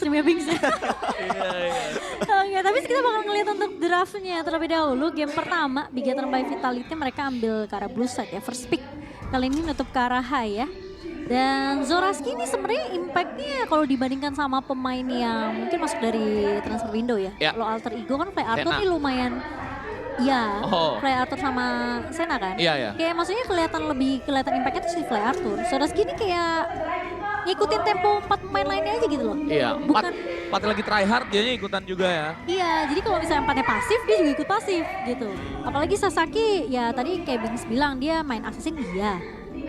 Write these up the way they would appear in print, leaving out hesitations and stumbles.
streamnya Bings ya. Iya, iya. Oke, tapi kita bakal ngeliat untuk draftnya terlebih dahulu. Game pertama, Bigetron by Vitality mereka ambil ke arah blue side ya, first pick. Kali ini nutup ke arah high ya. Dan Zoraski ini sebenarnya impactnya kalau dibandingkan sama pemain yang mungkin masuk dari transfer window ya. Ya. Kalau alter ego kan Play Arthur Sena. ini lumayan, ya Oh. Play Arthur sama Sena kan. Iya, iya. Kayak maksudnya kelihatan impactnya tuh si Play Arthur. Zoraski ini kayak ngikutin tempo 4 pemain lainnya aja gitu loh. Iya, Bukan, empat lagi try hard dianya ikutan juga ya. iya, jadi kalau misalnya empatnya pasif, dia juga ikut pasif gitu. Apalagi Sasaki, ya tadi kayak Bings bilang dia main assassin iya.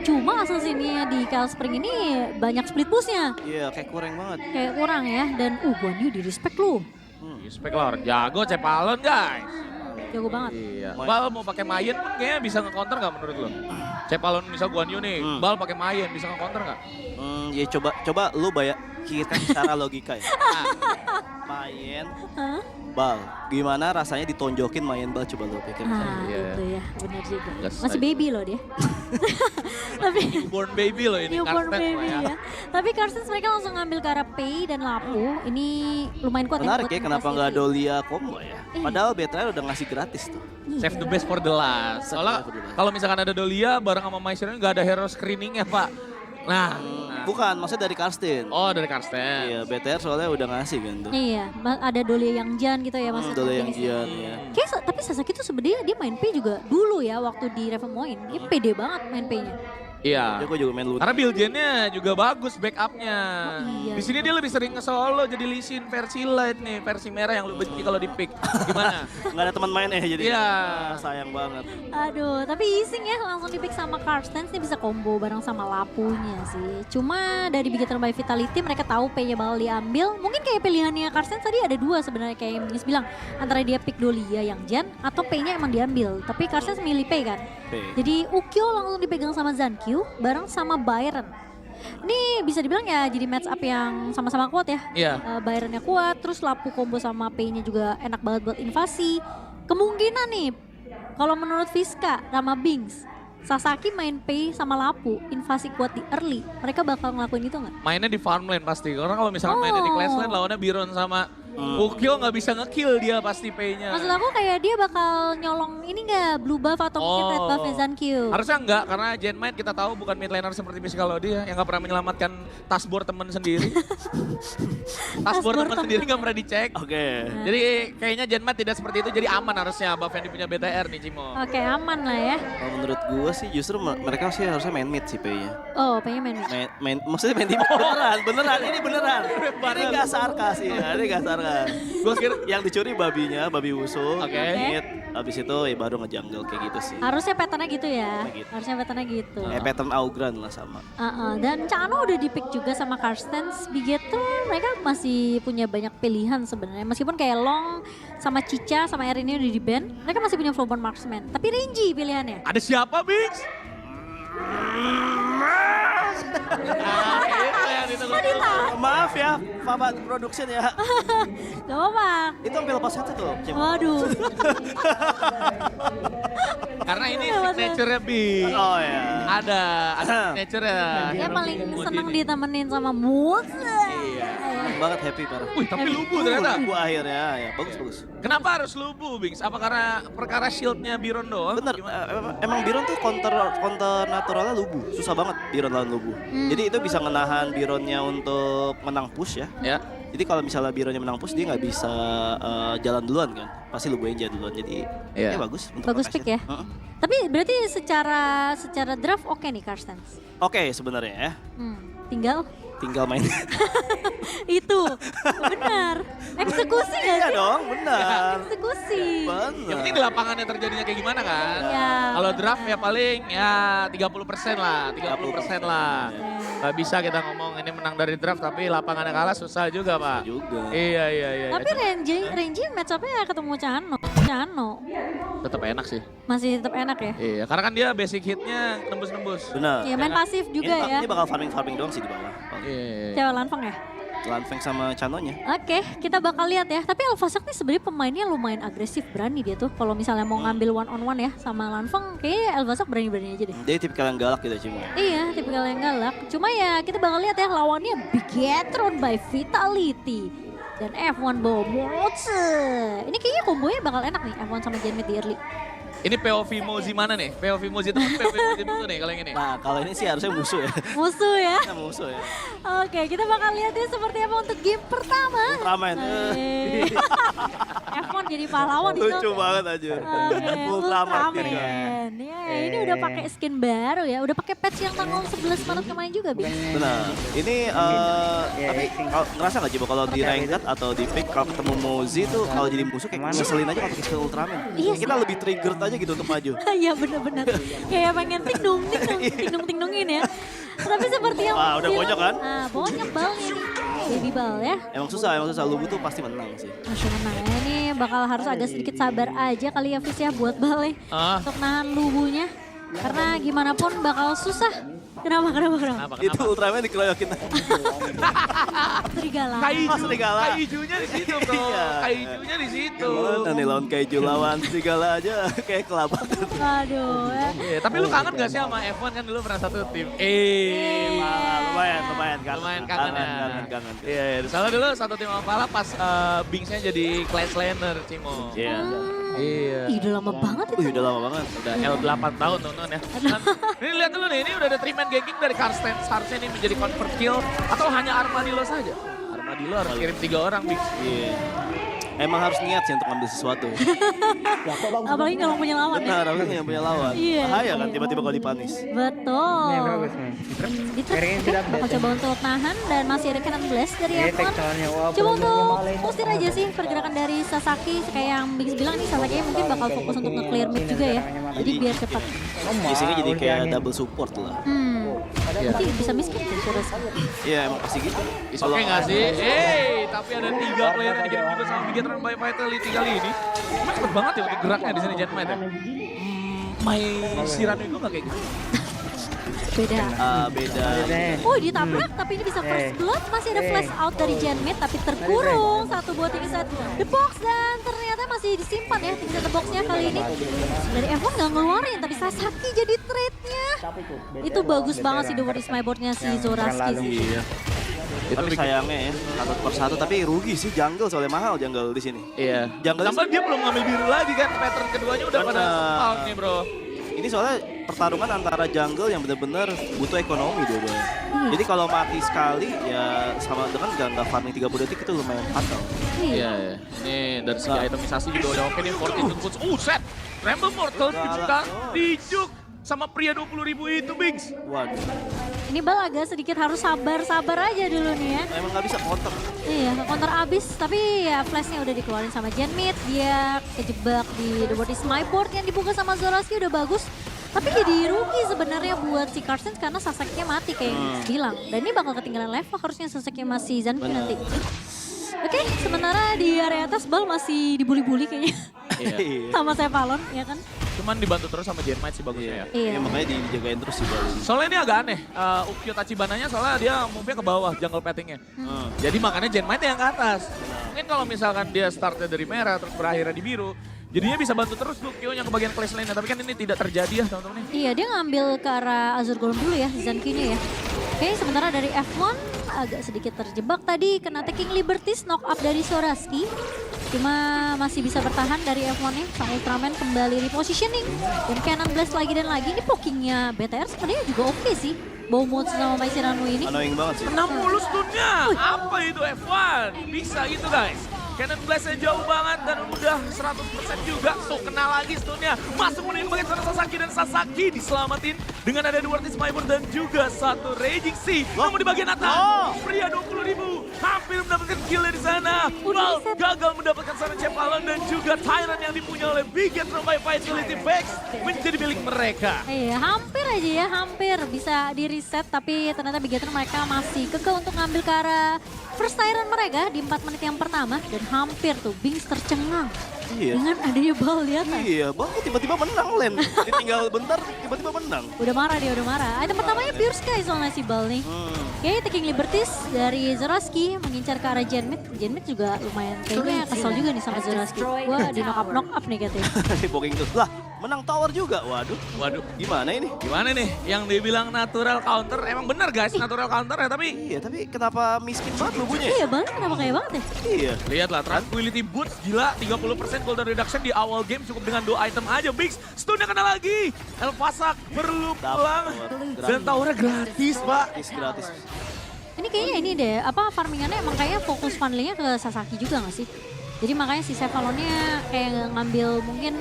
Cuma assassinnya di Kyle Spring ini banyak split pushnya. Iya, kayak kurang banget. Kayak kurang ya, dan Guan Yu di respect lu. Spek lah orang jago, Cepalon guys. Jago banget. Iya. Bal mau pakai Mayen pun kayaknya bisa nge-counter gak menurut lo? Cepalon misal Guan Yu nih, Bal pakai Mayen bisa nge-counter gak? Ya coba lu pikirkan secara logika ya. Main Hah? Bal, gimana rasanya ditonjokin main Bal, coba lu pikir. Ah, Iya. itu ya, benar juga. Gas Masih aja. baby loh dia. Tapi Newborn baby loh ini, newborn Karsten baby lah ya. Tapi Carstens mereka langsung ngambil ke arah Pei dan Lapu. Ini lumayan kuat Menarik buat ya, kenapa invasi nggak Pei. Dolia combo ya? Iya. Padahal Betrayal udah ngasih gratis tuh. Save the best for the last. Soalnya for the last. kalau misalkan ada Dolia bareng sama Maestro nggak ada hero screeningnya Pak. Nah, Bukan, maksudnya dari Karsten. oh dari Karsten. Iya, BTR soalnya udah ngasih kan tuh. Iya, ada Dolia yang Jan gitu ya maksudnya. Dolia yang jenisnya. Jian ya. Tapi Sasaki tuh sebenarnya dia main P juga dulu ya waktu di Revemoin. Dia pede banget main P-nya. Iya. Ya, gue juga main Luna. Karena build gen-nya juga bagus backupnya. Oh, iya. Di sini dia lebih sering nge-solo jadi Lee Sin versi light nih, versi merah yang lu benci kalau di pick. Gimana? Nggak ada teman main jadi. Iya. Sayang banget. Aduh, tapi Ising ya langsung di pick sama Carstens nih bisa combo bareng sama Lapunya sih. Cuma dari Bigetron by Vitality mereka tahu P-nya bakal diambil. Mungkin kayak pilihannya Carstens tadi ada dua sebenarnya kayak yang Bingis bilang. Antara dia pick Dolia yang Jan atau P-nya emang diambil. Tapi Carstens milih P kan. P. Jadi Ukyo langsung dipegang sama Zankyu bareng sama Byron. Ini bisa dibilang ya jadi match up yang sama-sama kuat ya. Iya. Byronnya kuat, terus Lapu combo sama Pei-nya juga enak banget buat invasi. Kemungkinan nih, kalau menurut Fiska sama Bings, Sasaki main Pei sama Lapu, invasi kuat di early, mereka bakal ngelakuin itu nggak? Mainnya di farmland pasti. Karena kalau misalkan mainnya di classland lawannya Biron sama Ukyo nggak bisa nge-kill dia pasti P-nya. Maksud aku kayak dia bakal nyolong ini nggak blue buff atau mungkin red buff Zankyu. Harusnya enggak, karena Genmite kita tahu bukan mid laner seperti Piscalodi yang nggak pernah menyelamatkan taskboard temen sendiri. Taskboard temen sendiri nggak pernah dicek. Oke. Jadi kayaknya Genmite tidak seperti itu, jadi aman harusnya buff yang dipunya BTR nih Cimo. Oke, aman lah ya. Kalau menurut gue sih justru mereka sih harusnya main mid sih P-nya. Oh, Pei-nya main. Maksudnya main di mid. Beneran, ini beneran. Ini gak sarkas ya, ini gak sarkas. Gue kira yang dicuri babinya, babi wusu. Oke. Mid, abis itu ya baru ngejungle kayak gitu sih. Harusnya patternnya gitu ya. Kayak gitu. Harusnya patternnya gitu. Pattern Augran lah sama. Dan Cano udah di-pick juga sama Carstens. Bigetron mereka masih punya banyak pilihan sebenarnya. Meskipun kayak Long sama Cica sama Erin ini udah di-ban, mereka masih punya Flowborn Marksman. Tapi Renji pilihannya. Ada siapa, Bix? Kok ditahan? Maaf ya, Papa Production ya. Gak apa-apa. Itu sampai lepas itu tuh. Cim. Waduh. Karena ini signature-nya Bix. Oh ya. Ada signature-nya. Dia paling seneng ditemenin sama Moose. Seneng banget, happy parah. Wih, tapi lubu ternyata. Lubu akhirnya, ya bagus. Kenapa harus lubu, Bix? Apa karena perkara shieldnya Biron doang? Bener, Gimana? emang Biron tuh counter naturalnya Lubu. Susah banget Biron lawan Lubu. Jadi itu bisa menahan Bironnya untuk menang push ya. Ya. Jadi kalau misalnya Bironnya menang push dia nggak bisa jalan duluan kan. Pasti Lubu yang jalan duluan. Jadi Iya. ya bagus. Untuk Bagus progresnya. pick ya. Heeh. Tapi berarti secara draft oke nih Carstens. Oke sebenarnya ya. Tinggal Main. itu. Benar. Eksekusi gak Iya sih? dong, benar. Eksekusi. Yang penting di lapangannya terjadinya kayak gimana kan? Iya. Kalau draft ya paling ya 30% lah, 30% lah. Gak bisa kita ngomong ini menang dari draft tapi lapangannya kalah susah juga Pak. Juga. Iya. Tapi Renji match up-nya ketemu Cano. Tetap enak sih. Masih tetap enak ya? Iya, karena kan dia basic hitnya nembus-nembus. Benar. Iya main pasif juga ya. Ini bakal farming doang sih di bawah. Iya. Cewek Lanfeng ya? Lanfeng sama Chanonya. Oke, kita bakal lihat ya. Tapi Elvasak nih sebenarnya pemainnya lumayan agresif, berani dia tuh. Kalau misalnya mau ngambil one on one ya sama Lanfeng, kayaknya Elvasak berani-berani aja deh. Dia tipikal yang galak gitu cuma. Iya, tipikal yang galak. Cuma ya kita bakal lihat ya lawannya Bigetron by Vitality. Dan F1 Bomotse. Ini kayaknya kombonya bakal enak nih, F1 sama Genmit di early. Ini POV Mozi mana nih? POV Mozi teman, POV Mozi musuh nih kalau yang ini. Nah kalau ini sih harusnya musuh ya. Musuh ya. Kita musuh ya. Oke, kita bakal lihat ya seperti apa untuk game pertama. Ultraman. F1 jadi pahlawan di Lucu banget aja. Ultraman. Ya, ini udah pakai skin baru ya. Udah pakai patch yang tanggal 11 Maret kemarin juga, Bing. Benar. Ini tapi ngerasa nggak coba kalau di ranked atau di pick kalau ketemu Mozi tuh kalau jadi musuh kayak ngeselin aja kalau pakai skill Ultraman. Iya sih. Kita lebih triggered aja gitu untuk maju. Iya bener-bener. Kayak pengen ting-dung-ting-dung-ting-dung-tingdungin ya. Tapi seperti yang Wah, udah bonyok kan? Ah, bonyok balnya nih. Baby ball ya. Emang susah. Lubu tuh pasti menang sih. Masih menang ya. Ini bakal harus agak sedikit sabar aja kali ya Fis ya buat Bale. Untuk nahan lubunya. Karena gimana pun bakal susah. Kenapa? Itu Ultraman dikeroyokin. Serigala. Serigala. Kaijunya di situ bro, Iya. kaijunya di situ. Gimana nih lawan kaiju lawan serigala aja kayak kelabakan. Aduh ya. Iya, tapi lu kangen gak sih sama F1 kan dulu pernah satu tim? Lumayan kangen. Lumayan kangen ya. Kangen. Iya, soalnya dulu satu tim sama Pala pas Bingsnya jadi Clash Laner, Cimo. Iya. Iya. Ih, udah lama banget itu. Udah lama banget. Udah L8 tahun teman-teman ya. Dan, ini lihat dulu nih, ini udah ada 3-man ganking dari Karsten. Seharusnya ini menjadi convert kill atau hanya Armadillo saja? Armadillo harus kirim 3 orang, Bings. Iya. Emang harus niat sih untuk ngambil sesuatu. Apalagi kalau punya lawan ya. Benar, harusnya yang punya lawan. Iya. Bahaya kan tiba-tiba kalau dipanis. Betul. Ini bagus nih. Itu bakal coba untuk nahan dan masih ada Cannon Blast dari Ini F1. teksturnya, wah, Coba belum untuk usir aja sih pergerakan dari Sasaki. Kayak yang Bings bilang nih Sasaki mungkin bakal fokus untuk nge-clear mid juga ya. Jadi biar cepat. Biasanya jadi kayak double support lah. Nanti bisa miskin tuh terus. Iya emang pasti gitu. Is oke nggak sih? Tapi ada 3 player yang dikirim juga sama Bigetron by Vitality kali ini. Cuma cepet banget ya untuk geraknya di sini Genmite ya. Sirano itu nggak kayak gitu. Beda. Beda. Oh ditabrak tapi ini bisa first blood. Masih ada flash out dari Genmit tapi terkurung. Satu buat inside the box dan ternyata masih disimpan ya inside the boxnya kali ini. Dari F1 nggak ngeluarin tapi Sasaki jadi trade-nya. Itu bagus banget sih the word is my board-nya si Zoraski sih. Iya. Tapi sayangnya ya, 1/1 tapi rugi sih jungle soalnya mahal jungle di sini. Iya. Jungle Tambah dia belum ngambil biru lagi kan. Pattern keduanya udah pada out nih bro. Ini soalnya pertarungan antara jungle yang benar-benar butuh ekonomi dua-duanya. Jadi kalau mati sekali ya sama dengan gak farming 30 detik itu lumayan fatal. Iya. Ini dari segi itemisasi juga udah oke nih. Fortitude Puts. Set. Ramble Mortal dijuk sama pria 20.000 itu Bings. Waduh. Ini Bal agak sedikit harus sabar aja dulu nih ya. Emang gak bisa counter. Iya, counter abis. Tapi ya flashnya udah dikeluarin sama Genmit. Dia kejebak di The World Is My Board yang dibuka sama Zoraski udah bagus. Tapi jadi rugi sebenarnya buat si Carsten karena Sasakinya mati kayak yang bilang. Dan ini bakal ketinggalan level harusnya Sasaki masih Zanki nanti. Oke, sementara di area atas Bal masih dibully-bully kayaknya. Iya. Sama saya Palon, ya kan? Cuman dibantu terus sama Genmite sih bagusnya ya. Iya. Ya, makanya dijagain terus sih Bali. Soalnya ini agak aneh, Ukyo Tachibananya soalnya dia move-nya ke bawah jungle pettingnya. Jadi makanya Genmite yang ke atas. Mungkin kalau misalkan dia startnya dari merah terus berakhirnya di biru, jadinya bisa bantu terus Ukyo yang ke bagian clash lane. Tapi kan ini tidak terjadi ya teman-teman. Iya, dia ngambil ke arah Azur Golem dulu ya, Zankinya ya. Oke, sementara dari F1 agak sedikit terjebak tadi, kena taking liberties, knock up dari Zoraski. Cuma masih bisa bertahan dari F1-nya, sang Ultraman kembali repositioning. Dan Cannon Blast lagi dan lagi, ini pokingnya BTR sebenarnya juga oke sih. Bowmode sama Mai Sirano ini. Annoying banget sih. 60 stunnya, apa itu F1? Bisa gitu guys. Cannon Blast-nya jauh banget dan udah 100% juga. Tuh kena lagi stunnya. Masuk menuju bagian sana Sasaki dan Sasaki diselamatin dengan ada 2 artis Maimon dan juga 1 Raging Sea. Namun di bagian atas, pria 20.000 hampir mendapatkan kill dari sana. Bal gagal mendapatkan sana Cepalon dan juga Tyrant yang dipunya oleh Bigetron by Vitality Vex menjadi milik mereka. Iya, hampir aja ya, hampir bisa di reset. Tapi ternyata Bigetron mereka masih kekeh untuk ngambil ke arah first Tyrant mereka di 4 menit yang pertama. Dan hampir tuh Bings tercengang. Iya. Dengan adanya bal di atas. Iya, Bang tiba-tiba menang Len. Ditinggal bentar, tiba-tiba menang. Udah marah dia, udah marah. Item pertamanya Pure Sky soalnya si bal nih. Oke, taking liberties dari Zoroark mengincar ke arah Genmid. Genmid juga lumayan kayaknya kesel juga nih sama Zoroark. Wah, di knock up nih katanya. Di booking tuh. Lah, menang tower juga. Waduh. Waduh, Gimana ini? gimana nih? Yang dibilang natural counter, emang bener guys natural counter ya, tapi Iya, tapi kenapa miskin banget lubunya ya? Iya, bal kenapa kayak banget ya? Iya. lihatlah Tranquility Boots gila 30% golden reduction di awal game cukup dengan 2 item aja. Biggs stunnya kena lagi. Elfasak perlu pulang dan towernya gratis pak. Gratis. Ini kayaknya ini deh, apa farmingannya emang kayaknya fokus funneling-nya ke Sasaki juga gak sih? Jadi makanya si Sevalonnya kayak ngambil mungkin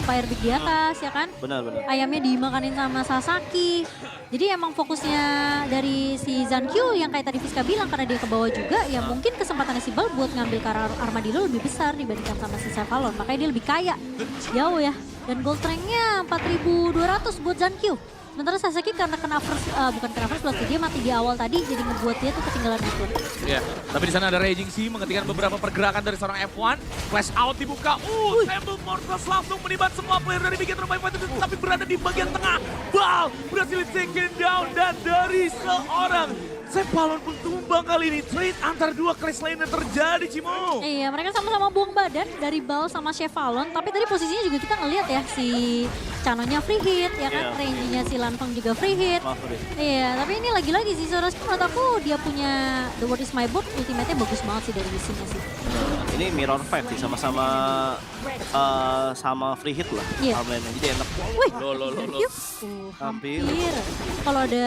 Fire Big di atas ya kan? Benar. Ayamnya dimakanin sama Sasaki. Jadi emang fokusnya dari si Zankyu yang kayak tadi Fiska bilang karena dia ke bawah juga, ya mungkin kesempatannya si Bal buat ngambil ke arah Armadillo lebih besar dibandingkan sama si Sevalon. Makanya dia lebih kaya, jauh ya. Dan gold rank-nya 4.200 buat Zankyu. Sementara Sasaki karena bukan kena first blood, dia mati di awal tadi jadi ngebuat dia tuh ketinggalan network. Iya, tapi di sana ada Raging Sea menghentikan beberapa pergerakan dari seorang F1. Flash out dibuka. Temple Mortals langsung menibat semua player dari Big Eternal Fighter tapi berada di bagian tengah. Bal berhasil taken down dan dari seorang Sevalon pun tumbang kali ini. Trade antar dua class lainnya terjadi, Cimo. Iya, mereka sama-sama buang badan dari Bal sama Sevalon. Tapi tadi posisinya juga kita ngelihat ya si Chanonya free hit, ya kan? Iya. Range-nya si Lanfeng juga free hit. Iya, tapi ini lagi-lagi si Zoroark menurut aku dia punya The World Is My Boat, ultimate-nya bagus banget sih dari sini sih. Ini mirror fight sih, sama-sama sama free hit lah. Iya. Armlandnya. Jadi enak. Wih, Lo. yuk. Hampir. Kalau ada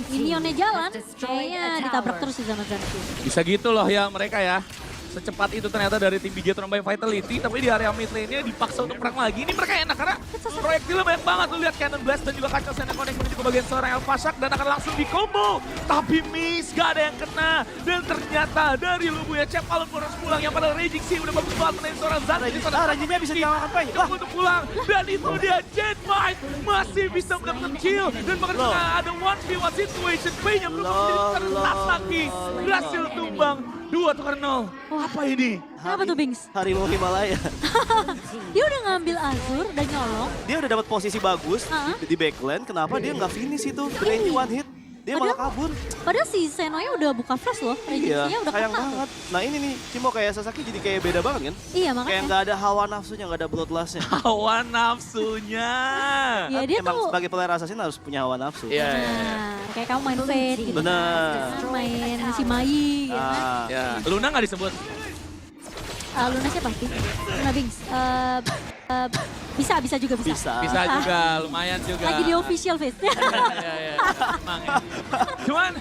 minionnya jalan, kayaknya ditabrak terus sih sama Zankyu. Bisa gitu loh ya mereka ya. Secepat itu ternyata dari tim Big Eternal by Vitality, tapi di area mid lane-nya dipaksa untuk perang lagi. Ini mereka enak karena proyektilnya banyak banget. Lu lihat Cannon Blast dan juga kaca Sena Connect menuju ke bagian seorang Elfasak dan akan langsung di combo. Tapi miss, gak ada yang kena. Dan ternyata dari lubunya Sevalon harus pulang yang padahal Raging Sea udah bagus banget menaik seorang Zankyu. Rajinnya bisa dikalahkan Pak. Coba untuk pulang. Dan itu dia Jetbite masih bisa mendapatkan kill. Dan bahkan ada 1v1 situation. P-nya belum menjadi Sasaki. Berhasil tumbang. 2-0. Apa ini? Kenapa tuh Bings? Harimau Himalaya. Dia udah ngambil Azur dan nyolong. Dia udah dapat posisi bagus di backline. Kenapa dia nggak finish itu? Range one hit. Dia malah kabur. Padahal si Senonya udah buka flash loh. Iya, Regency-nya udah sayang kena. banget. Nah ini nih, Cimo kayak Sasaki jadi kayak beda banget kan? Iya Kayak makanya. nggak ada hawa nafsunya, nggak ada bloodlust-nya. Hawa nafsunya. Iya dia Emang tuh. sebagai player assassin harus punya hawa nafsu. Iya. Nah, kayak kamu main Fate gitu. Bener. Kan main si Mai gitu kan. Ah, Ya, Luna nggak disebut. Luna siapa? Luna Bings. Bisa juga bisa. bisa. Bisa juga, lumayan juga. Lagi di official face. Iya. Emang ya. Cuman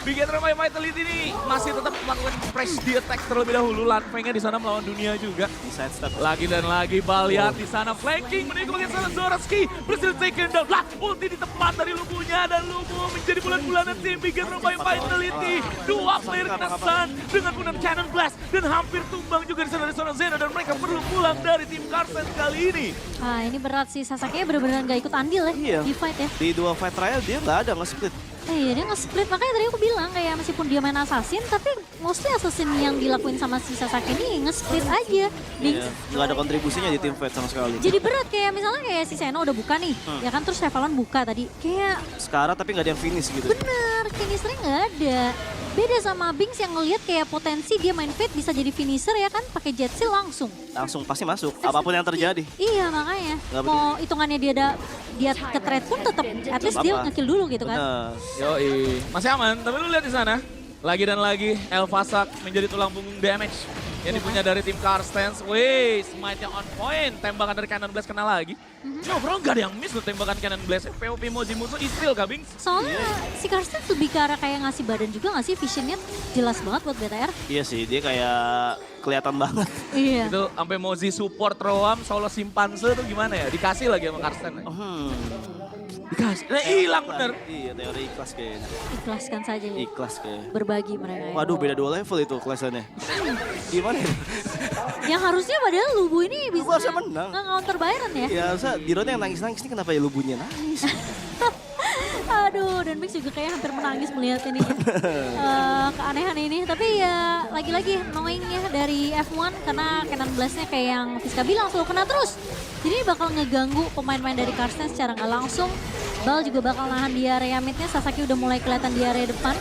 Big Eternal by Vitality ini masih tetap melakukan press di attack terlebih dahulu. Lanfengnya di sana melawan dunia juga. Di side step. Lagi dan lagi Baliat di sana flanking menuju ke bagian sana Zoroark berhasil taken down. Lah, ulti di tepat dari Lubunya dan Lubu menjadi bulan-bulanan tim Big Eternal by Vitality. Dua player kena stun dengan menggunakan Cannon Blast dan hampir tumbang juga di sana dari seorang Zeno dan mereka perlu pulang dari tim Karsen kali ini. Ah ini berat sih, Sasaki bener-bener gak ikut andil ya Iya. di fight ya. Di dua fight trial dia nggak ada nge-split. Iya dia nge-split, makanya tadi aku bilang kayak meskipun dia main assassin, tapi mostly assassin yang dilakuin sama si Sasaki ini nge-split aja. Iya. Nggak ada kontribusinya di tim fight sama sekali. Jadi berat kayak misalnya kayak si Seno udah buka nih, ya kan terus Sevalon buka tadi. Kayak Sekarang tapi nggak ada yang finish gitu. bener, finishernya nggak ada. Beda sama Bings yang ngelihat kayak potensi dia main Fate bisa jadi finisher ya kan, pakai jet seal langsung. Langsung pasti masuk, apapun yang terjadi. Iya makanya, Nggak mau hitungannya dia ke trade pun tetap at least dia Apa? nge-kill dulu gitu kan. Bener. Yoi, masih aman, tapi lu lihat di sana. Lagi dan lagi Elfasak menjadi tulang punggung damage yang dipunya dari tim Karstens. Wih, smite-nya on point. Tembakan dari Cannon Blast kena lagi. Cuma overall gak ada yang miss loh tembakan Cannon Blast. POP Mozi musuh Israel kah, Bing? Soalnya si Karsten lebih ke arah kayak ngasih badan juga nggak sih, visionnya jelas banget buat BTR. Iya sih, dia kayak kelihatan banget. Iya. Itu sampai Mozi support Roam, solo simpanse tuh gimana ya? Dikasih lagi sama Karsten. Dikasih. Nah, hilang bener. Iya, teori ikhlas kayaknya. Ikhlaskan saja ya. Ikhlas kayaknya. Berbagi mereka ya. Waduh, beda 2 level itu kelasannya. Gimana ya? Yang harusnya padahal Lubu ini bisa Lubu harusnya menang. nge-counter Byron ya. Ya, harusnya Diron yang nangis-nangis ini kenapa ya Lubunya nangis? Aduh, dan Mix juga kayak hampir menangis melihat ini keanehan ini. Tapi ya lagi-lagi knowingnya dari F1 karena Cannon Blast-nya kayak yang Fiska bilang selalu kena terus. Jadi ini bakal ngeganggu pemain-pemain dari Karsten secara nggak langsung. Bal juga bakal nahan di area mid-nya, Sasaki udah mulai kelihatan di area depan.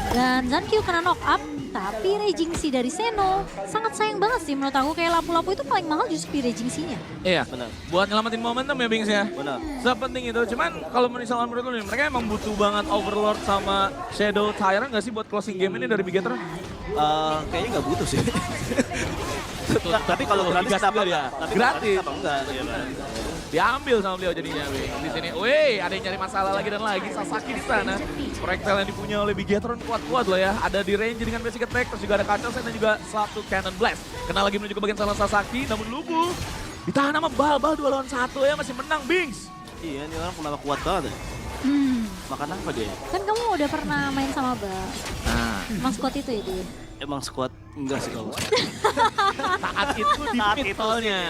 Dan Zankyu kena knock up, tapi Raging Si dari Seno sangat sayang banget sih menurut aku. Kayak lapu-lapu itu paling mahal justru di Raging Si-nya. Iya, Benar. buat nyelamatin momentum ya Bings ya. Benar. Sepenting itu, cuman kalau misalnya menurut lu nih, mereka emang butuh banget Overlord sama Shadow Tyrant gak sih buat closing game ini dari Bigetron? Kayaknya nggak butuh sih. Tapi kalau gratis Gas kenapa juga dia. enggak? Tapi Gratis. apa enggak? Iya, kan? Diambil sama beliau jadinya Bing. Di sini, weh, ada yang nyari masalah lagi dan lagi. Sasaki di sana. Projectile yang dipunya oleh Bigetron kuat-kuat loh ya. Ada di range dengan basic attack, terus juga ada Kacau dan juga satu Cannon Blast. Kena lagi menuju ke bagian salah Sasaki, namun Lubu ditahan sama Bal 2 lawan 1 ya, masih menang Bings. Iya, ini orang kenapa kuat banget ya? Makan apa dia? Kan kamu udah pernah main sama Bal. Nah, Emang squad itu ya dia? Emang squad enggak sih kalau. saat itu di Saat mid itu tolnya.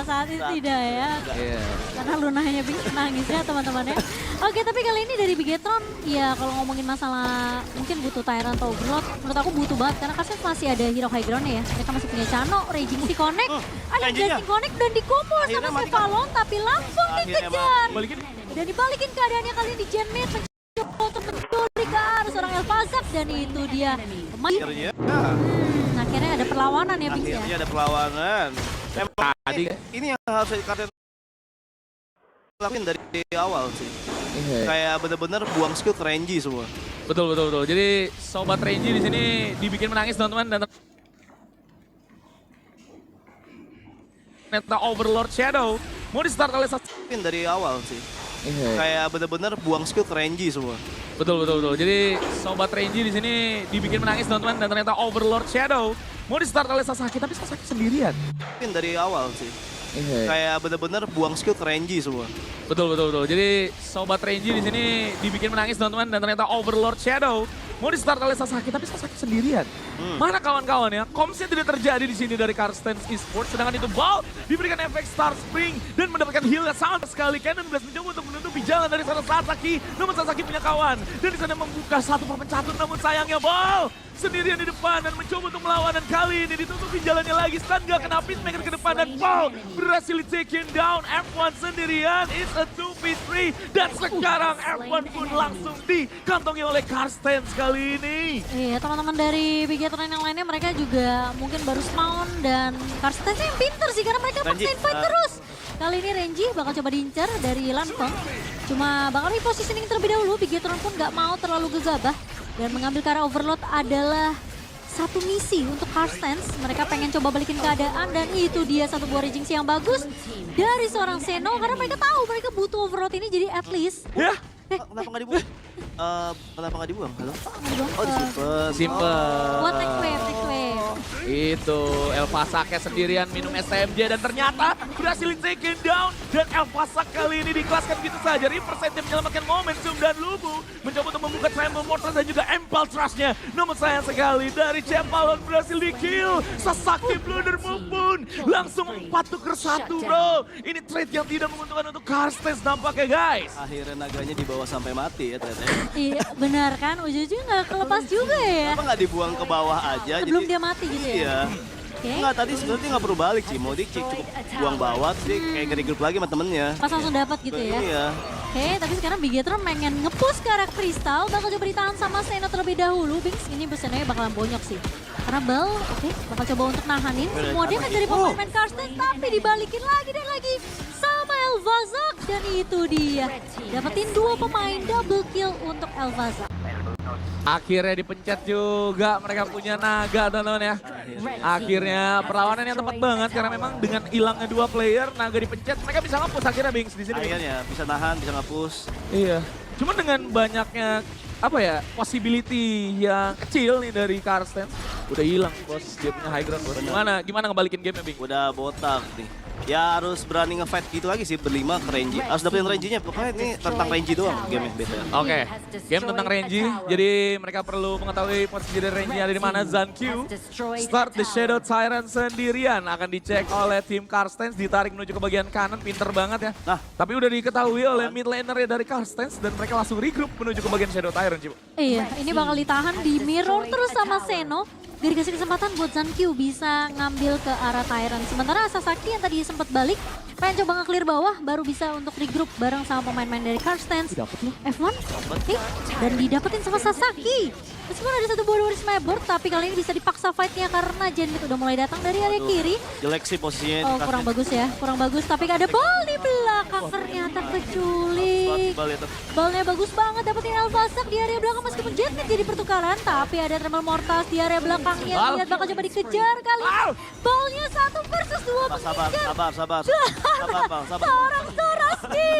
Saat itu tidak ya. Iya. Karena Lunanya Bing nangis ya teman-temannya. Oke, tapi kali ini dari Bigetron, ya kalau ngomongin masalah mungkin butuh Tyrant atau Overlord, menurut aku butuh banget. Karena Karsten masih ada hero high ground ya. Mereka masih punya Chano, Raging Si Connect, ada Raging-nya. Blessing Connect dan dikombo sama Akhirnya mati kan? Stefalon, tapi langsung Akhirnya dikejar. Balikin. Dan dibalikin keadaannya kali ini di Gen Mid, mencoba untuk mencuri ke arah seorang Elfazak. Dan itu dia pemain. Akhirnya, Akhirnya ada perlawanan ya, Bing ya. akhirnya ada perlawanan. Memang Tadi ini yang harus Karten lakuin dari awal sih. Iya. Kayak bener-bener buang skill ke Renji semua. Betul. Jadi sobat Renji di sini dibikin menangis teman-teman dan ternyata Overlord Shadow mau di start oleh Sasaki. Dari awal sih. Kayak bener-bener buang skill ke Renji semua. Betul. Jadi sobat Renji di sini dibikin menangis teman-teman dan ternyata Overlord Shadow mau di start oleh Sasaki tapi Sasaki sendirian. Dari awal sih. Kayak bener-bener buang skill ke Renji semua. Betul. Jadi sobat Renji di sini dibikin menangis teman-teman dan ternyata Overlord Shadow mau di start oleh Sasaki tapi Sasaki sendirian. Mana kawan-kawan ya? Komsnya tidak terjadi di sini dari Karsten Esports. Sedangkan itu Bal diberikan efek Star Spring dan mendapatkan heal yang sama sekali. Cannon Blast mencoba untuk menutupi jalan dari sana Sasaki. Namun Sasaki punya kawan dan di sana membuka satu perpencatan. Namun sayangnya Bal sendirian di depan dan mencoba untuk melawan, dan kali ini ditutupi jalannya lagi. Stun gak kena Peacemaker ke depan dan Bal berhasil taken down. F1 sendirian, it's a 2v3 dan sekarang F1 pun langsung dikantongi oleh Karsten kali ini. Iya, teman-teman dari Bigetron yang lainnya mereka juga mungkin baru spawn dan Karsten yang pinter sih karena mereka Renji, paksain fight terus. Kali ini Renji bakal coba diincar dari Lanfeng. Cuma bakal repositioning terlebih dahulu. Bigetron pun gak mau terlalu gegabah. Dan mengambil ke arah Overlord adalah satu misi untuk Karsten. Mereka pengen coba balikin keadaan dan itu dia satu buah Raging Si yang bagus dari seorang Seno. Karena mereka tahu mereka butuh Overlord ini jadi at least. Ya, Kenapa nggak dibuang? Kenapa nggak dibuang? Halo? Dibuang Oh, disimpan. simple. buat next wave. Itu Elfasaknya sendirian minum STMJ dan ternyata berhasil taken down. Dan Elfasak kali ini dikelaskan gitu saja. Reaper Saint menyelamatkan momentum dan Lubu mencoba untuk membuka Tremble Mortar dan juga Empal Trust-nya. Namun sayang sekali dari Cepalon berhasil di-kill. Sasaki Blunder Move pun langsung 4-1 bro. Ini trade yang tidak menguntungkan untuk Karsten nampaknya guys. Akhirnya naganya dibawa sampai mati ya ternyata. Iya benar kan, ujung-ujungnya nggak kelepas juga ya. Kenapa nggak dibuang ke bawah aja? Sebelum dia mati gitu ya? Iya. Oke. Enggak, tadi sebenarnya dia nggak perlu balik sih. Mau dia cukup buang bawah, terus dia kayak nge-regroup lagi sama temennya. Pas langsung dapat gitu ya. Iya. Oke, tapi sekarang Bigetron pengen nge-push ke arah Kristal. Bakal coba ditahan sama Seno terlebih dahulu. Bings ini Senonya bakalan bonyok sih. Karena Bal, oke, bakal coba untuk nahanin semua damage dari pemain Karsten. Tapi dibalikin lagi dan lagi sama Elfazak. Dan itu dia. Dapetin 2 pemain double kill untuk Elfazak. Akhirnya dipencet juga, mereka punya naga teman-teman ya. Akhirnya perlawanan yang tepat banget karena memang dengan hilangnya 2 player, naga dipencet, mereka bisa nge-push akhirnya Bings di sini. Akhirnya bisa nahan, bisa nge-push. Iya. Cuma dengan banyaknya apa ya, possibility yang kecil nih dari Karsten. Udah hilang bos, dia punya high ground bos. Gimana ngebalikin game Bing? Udah botak nih. Ya harus berani nge-fight gitu lagi sih, berlima ke Renji. Harus dapetin Renji-nya, pokoknya ini tentang Renji doang game BTL. Oke, game tentang Renji. Jadi mereka perlu mengetahui posisi dari Renji ada di mana. Zankyu start the Shadow Tyrant sendirian. Akan dicek oleh tim Karstens, ditarik menuju ke bagian kanan, pinter banget ya. Nah, tapi udah diketahui oleh mid laner dari Karstens dan mereka langsung regroup menuju ke bagian Shadow Tyrant, Cibo. Iya, ini bakal ditahan di mirror terus sama Seno. Biar dikasih kesempatan buat Zankyu bisa ngambil ke arah Tyrant. Sementara Sasaki yang tadi sempat balik, pengen coba nge-clear bawah, baru bisa untuk regroup bareng sama pemain-pemain dari Karstens. F1, dan didapetin sama Sasaki. Meskipun ada satu buah dari Smashboard, tapi kali ini bisa dipaksa fight-nya karena Genmit udah mulai datang dari area kiri. Jelek sih posisinya. Oh, kurang bagus ya, kurang bagus. Tapi ada ball di belakang, ternyata keculik. Ballnya bagus banget, dapetin Elvasak di area belakang meskipun Genmit jadi pertukaran. Tapi ada Thermal Mortas di area belakangnya, lihat bakal coba dikejar kali ini. Ballnya 1 versus 2 Sabar. Seorang Soraski.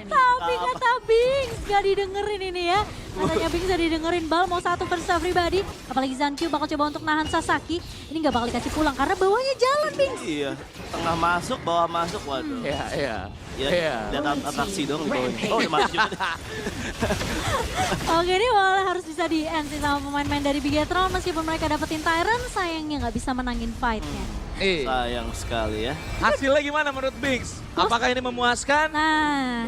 Tapi kata Bings, gak didengerin ini ya. Katanya Bings gak didengerin, ball mau 1 versus everybody. Apalagi Zankyu bakal coba untuk nahan Sasaki. Ini gak bakal dikasih pulang karena bawahnya jalan, Bings. Iya, tengah masuk, bawah masuk, waduh. Iya. Lihat atraksi dong di bawahnya. Oh, udah masuk juga. Oke, ini malah harus bisa di-end sih sama pemain-pemain dari Bigetron. Meskipun mereka dapetin Tyrant, sayangnya gak bisa menangin fight-nya. Sayang sekali ya. Hasilnya gimana menurut Bings? Apakah ini memuaskan? Nah,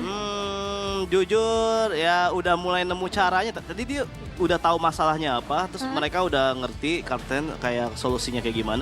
Jujur ya udah mulai nemu caranya. Tadi dia udah tahu masalahnya apa, terus mereka udah ngerti kapten kayak solusinya kayak gimana.